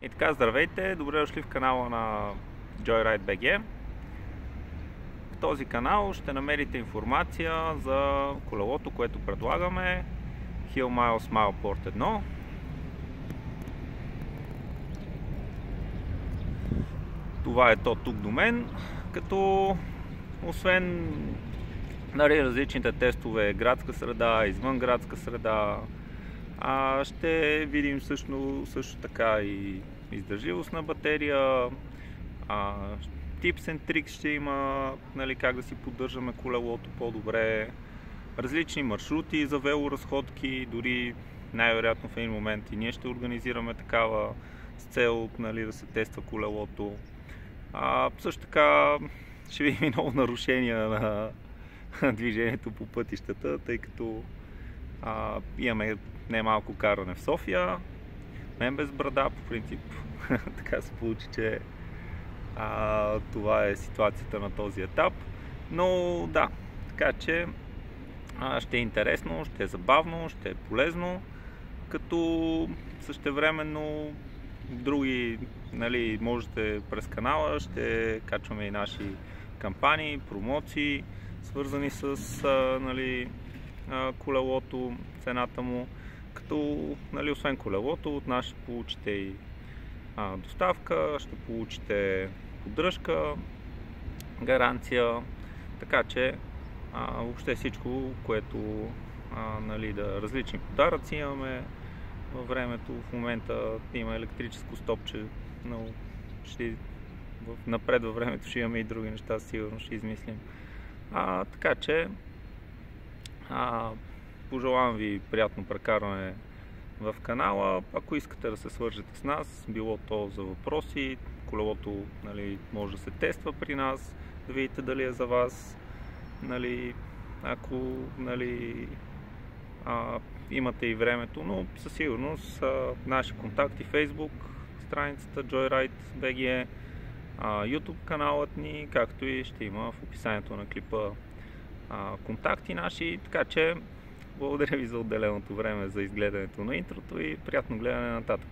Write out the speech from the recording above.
И така, здравейте! Добре дошли в канала на Joyride BG. В този канал ще намерите информация за колелото, което предлагаме, Hill Miles Mileport 1. Това е то тук до мен, като освен различните тестове градска среда, извън градска среда, ще видим също така и издържливост на батерия, tips and tricks ще има, как да си поддържаме колелото по-добре, различни маршрути за велоразходки, дори най-вероятно в един момент и ние ще организираме такава с цел да се тества колелото. Също така ще видим и много нарушения на движението по пътищата, тъй като имаме немалко каране в София. Мен без брада, по принцип, така се получи, че това е ситуацията на този етап. Но да, така че ще е интересно, ще е забавно, ще е полезно, като същевременно други, можете през канала, ще качваме и наши кампании, промоции, свързани с колелото, цената му, като освен колелото, от нас ще получите и доставка, ще получите поддръжка, гаранция, така че въобще всичко, което различни подаръци имаме във времето. В момента има електрическо стопче, но напред във времето ще имаме и други неща, сигурно ще измислим. Така че пожелавам ви приятно прекарване в канала. Ако искате да се свържете с нас, било то за въпроси, колелото може да се тества при нас, да видите дали е за вас, ако имате и времето, но със сигурност наши контакти: Facebook, страницата Joyride BG, YouTube каналът ни, както и ще има в описанието на клипа контакти наши, така че благодаря ви за отделеното време за изгледането на интрото и приятно гледане нататък.